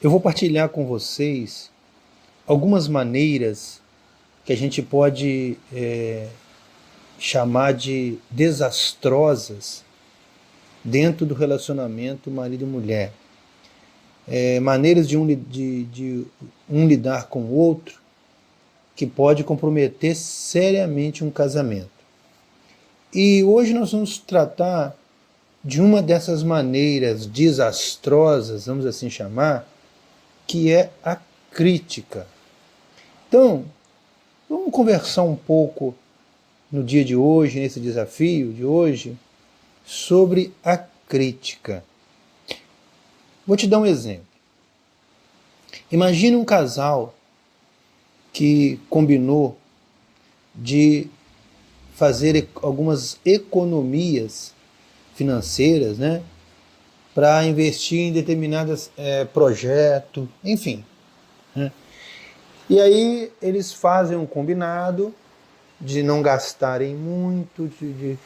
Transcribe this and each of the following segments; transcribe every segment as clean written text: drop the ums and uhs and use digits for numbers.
Eu vou partilhar com vocês algumas maneiras que a gente pode chamar de desastrosas dentro do relacionamento marido e mulher. Maneiras de um lidar com o outro que pode comprometer seriamente um casamento. E hoje nós vamos tratar de uma dessas maneiras desastrosas, vamos assim chamar, que é a crítica. Então, vamos conversar um pouco no dia de hoje, nesse desafio de hoje, sobre a crítica. Vou te dar um exemplo. Imagine um casal que combinou de fazer algumas economias financeiras, né, para investir em determinados projetos, enfim. Né? E aí eles fazem um combinado de não gastarem muito, de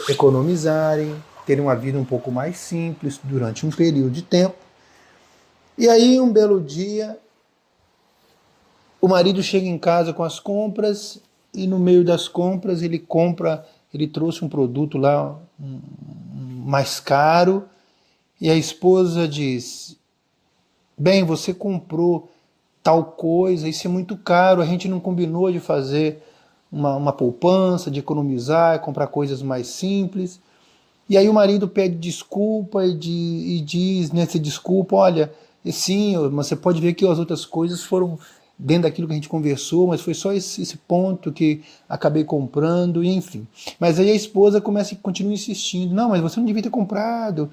economizarem, terem uma vida um pouco mais simples durante um período de tempo. E aí, um belo dia, o marido chega em casa com as compras e no meio das compras ele trouxe um produto lá mais caro e a esposa diz: bem, você comprou tal coisa, isso é muito caro, a gente não combinou de fazer uma poupança, de economizar, comprar coisas mais simples. E aí o marido pede desculpa e diz nessa desculpa, olha, sim, mas você pode ver que as outras coisas foram dentro daquilo que a gente conversou, mas foi só esse ponto que acabei comprando, enfim. Mas aí a esposa continua insistindo, não, mas você não devia ter comprado,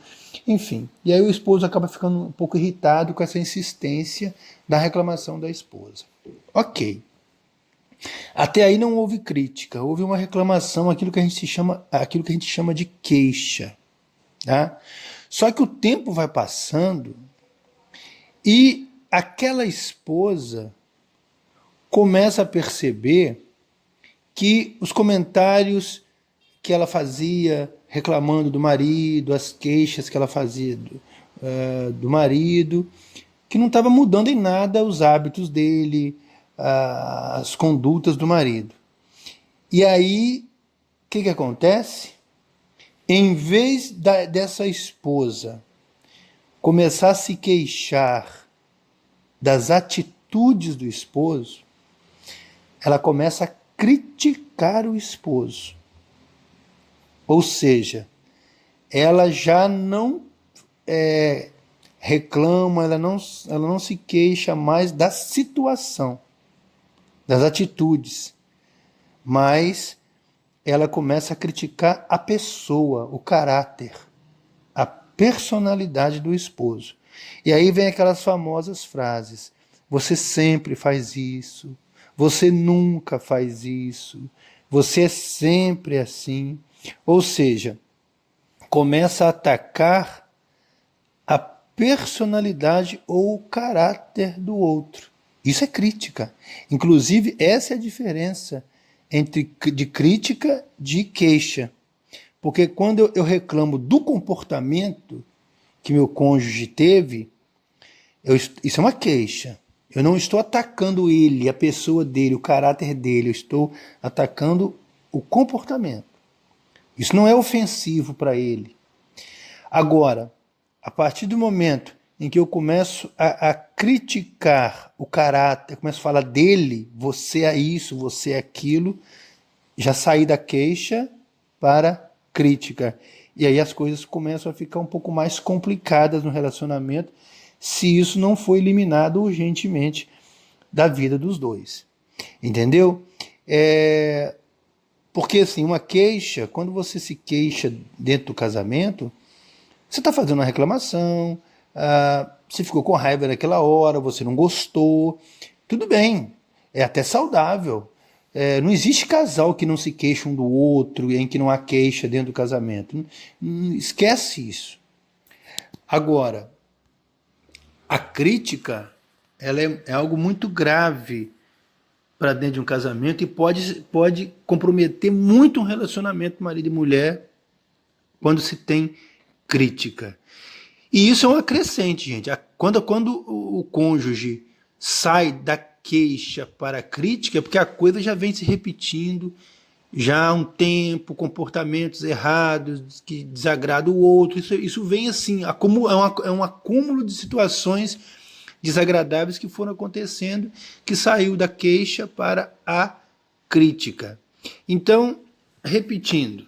enfim. E aí o esposo acaba ficando um pouco irritado com essa insistência da reclamação da esposa. Ok. Até aí não houve crítica, houve uma reclamação, aquilo que a gente chama de queixa. Tá? Só que o tempo vai passando e aquela esposa começa a perceber que os comentários que ela fazia reclamando do marido, as queixas que ela fazia do marido, que não estava mudando em nada os hábitos dele, as condutas do marido. E aí, o que acontece? Em vez dessa esposa começar a se queixar das atitudes do esposo, ela começa a criticar o esposo. Ou seja, ela já não reclama, ela não se queixa mais da situação, das atitudes, mas ela começa a criticar a pessoa, o caráter, a personalidade do esposo. E aí vem aquelas famosas frases: você sempre faz isso, você nunca faz isso, você é sempre assim. Ou seja, começa a atacar a personalidade ou o caráter do outro. Isso é crítica. Inclusive, essa é a diferença de crítica de queixa. Porque quando eu reclamo do comportamento que meu cônjuge teve, isso é uma queixa. Eu não estou atacando ele, a pessoa dele, o caráter dele, eu estou atacando o comportamento. Isso não é ofensivo para ele. Agora, a partir do momento em que eu começo a criticar o caráter, começo a falar dele, você é isso, você é aquilo, já saí da queixa para crítica. E aí as coisas começam a ficar um pouco mais complicadas no relacionamento, se isso não for eliminado urgentemente da vida dos dois. Entendeu? Porque assim, uma queixa, quando você se queixa dentro do casamento, você está fazendo uma reclamação, você ficou com raiva naquela hora, você não gostou, tudo bem, é até saudável. Não existe casal que não se queixa um do outro, em que não há queixa dentro do casamento. Esquece isso. Agora, a crítica ela é algo muito grave para dentro de um casamento e pode comprometer muito um relacionamento marido e mulher quando se tem crítica. E isso é uma crescente, gente. Quando o cônjuge sai da queixa para a crítica, é porque a coisa já vem se repetindo já há um tempo, comportamentos errados que desagradam o outro. Isso vem assim, é um acúmulo de situações desagradáveis que foram acontecendo, que saiu da queixa para a crítica. Então, repetindo,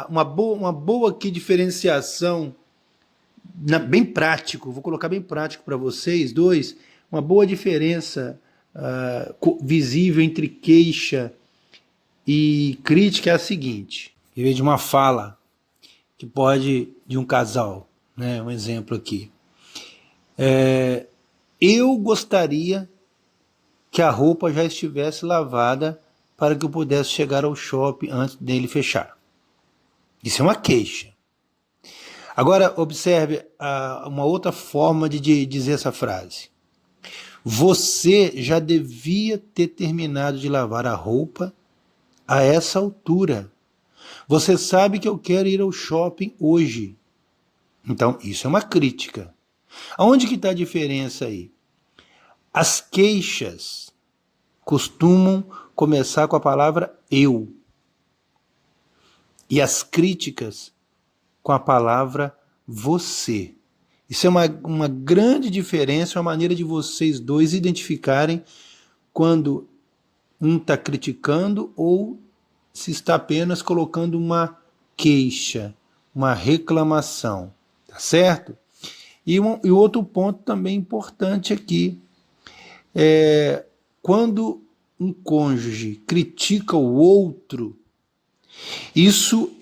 uma boa aqui diferenciação, bem prático, vou colocar bem prático para vocês dois, uma boa diferença visível entre queixa e crítica é a seguinte: em vez de uma fala que pode de um casal, né, um exemplo aqui, eu gostaria que a roupa já estivesse lavada para que eu pudesse chegar ao shopping antes dele fechar. Isso é uma queixa. Agora observe uma outra forma de dizer essa frase. Você já devia ter terminado de lavar a roupa a essa altura. Você sabe que eu quero ir ao shopping hoje. Então, isso é uma crítica. Aonde que está a diferença aí? As queixas costumam começar com a palavra eu. E as críticas com a palavra você. Isso é uma grande diferença, uma maneira de vocês dois identificarem quando um está criticando ou se está apenas colocando uma queixa, uma reclamação. Tá certo? E o outro ponto também importante aqui é quando um cônjuge critica o outro, isso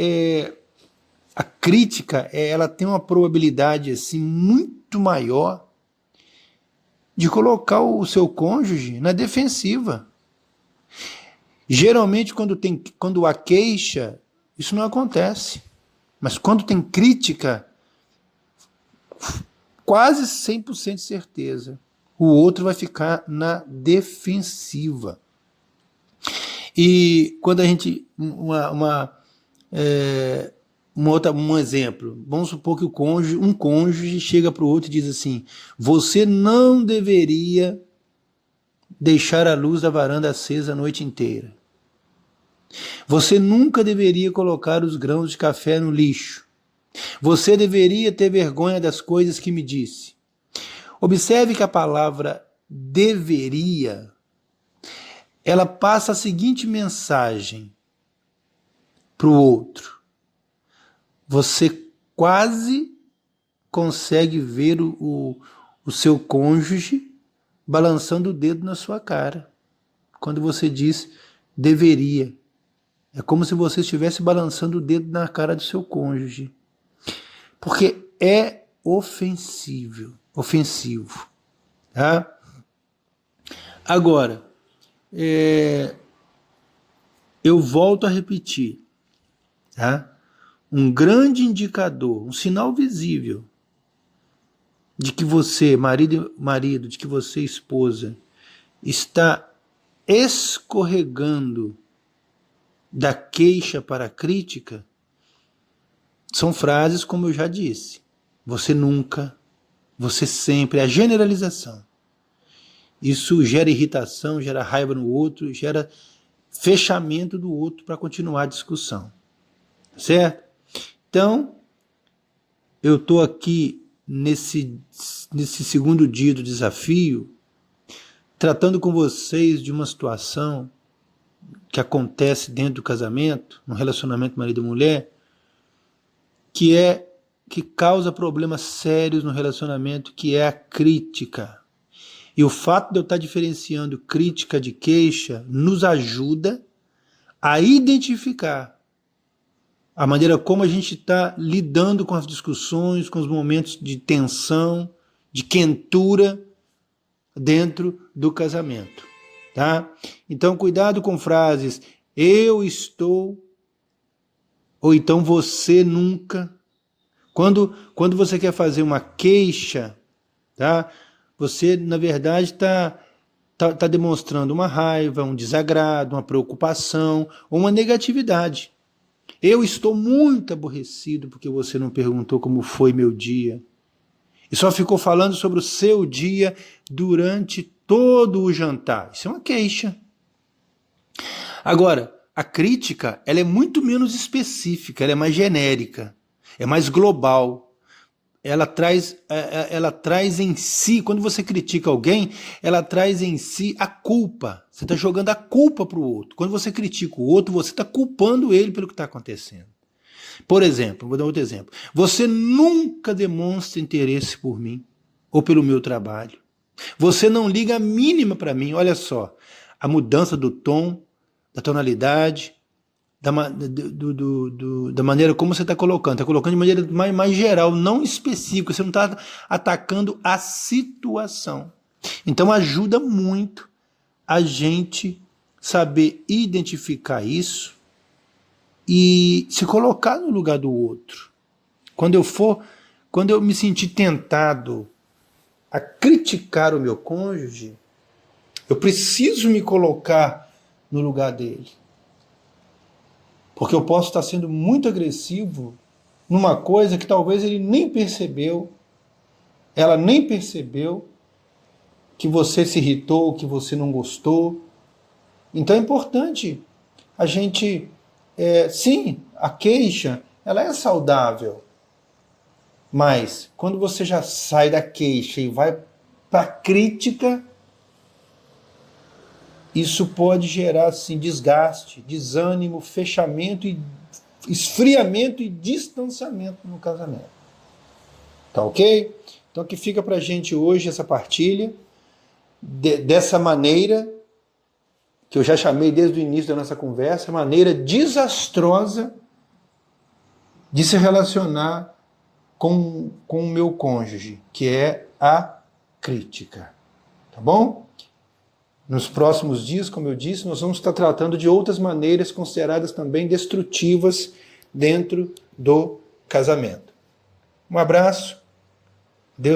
a crítica, ela tem uma probabilidade assim muito maior de colocar o seu cônjuge na defensiva. Geralmente quando há queixa, isso não acontece. Mas quando tem crítica, quase 100% de certeza, o outro vai ficar na defensiva. E quando a gente... um exemplo, vamos supor que um cônjuge chega para o outro e diz assim: você não deveria deixar a luz da varanda acesa a noite inteira. Você nunca deveria colocar os grãos de café no lixo. Você deveria ter vergonha das coisas que me disse. Observe que a palavra deveria, ela passa a seguinte mensagem para o outro. Você quase consegue ver o seu cônjuge balançando o dedo na sua cara. Quando você diz deveria. É como se você estivesse balançando o dedo na cara do seu cônjuge. Porque é ofensivo. Tá? Agora, eu volto a repetir. Tá? Um grande indicador, um sinal visível de que você, marido, de que você, esposa, está escorregando da queixa para a crítica, são frases como eu já disse. Você nunca, você sempre, a generalização. Isso gera irritação, gera raiva no outro, gera fechamento do outro para continuar a discussão. Certo? Então, eu estou aqui nesse segundo dia do desafio, tratando com vocês de uma situação que acontece dentro do casamento, no relacionamento marido e mulher, que causa problemas sérios no relacionamento, que é a crítica. E o fato de eu estar diferenciando crítica de queixa nos ajuda a identificar a maneira como a gente está lidando com as discussões, com os momentos de tensão, de quentura dentro do casamento. Tá? Então, cuidado com frases eu estou, ou então você nunca. Quando você quer fazer uma queixa, tá? Você, na verdade, está demonstrando uma raiva, um desagrado, uma preocupação ou uma negatividade. Eu estou muito aborrecido porque você não perguntou como foi meu dia. e só ficou falando sobre o seu dia durante todo o jantar. Isso é uma queixa. Agora, a crítica, ela é muito menos específica, ela é mais genérica, é mais global. Ela traz em si, quando você critica alguém, ela traz em si a culpa. Você está jogando a culpa para o outro. Quando você critica o outro, você está culpando ele pelo que está acontecendo. Por exemplo, vou dar outro exemplo. Você nunca demonstra interesse por mim ou pelo meu trabalho. Você não liga a mínima para mim. Olha só, a mudança do tom, da tonalidade, da maneira como você está colocando. Está colocando de maneira mais geral, não específica. Você não está atacando a situação. Então ajuda muito a gente saber identificar isso e se colocar no lugar do outro. Quando eu me sentir tentado a criticar o meu cônjuge, eu preciso me colocar no lugar dele. Porque eu posso estar sendo muito agressivo numa coisa que talvez ele nem percebeu, ela nem percebeu que você se irritou, que você não gostou. Então é importante a gente, sim, a queixa, ela é saudável. Mas quando você já sai da queixa e vai para a crítica, isso pode gerar assim, desgaste, desânimo, fechamento, esfriamento e distanciamento no casamento. Tá ok? Então que fica para a gente hoje essa partilha dessa maneira que eu já chamei desde o início da nossa conversa, maneira desastrosa de se relacionar com o meu cônjuge, que é a crítica. Tá bom? Nos próximos dias, como eu disse, nós vamos estar tratando de outras maneiras consideradas também destrutivas dentro do casamento. Um abraço. Deus abençoe.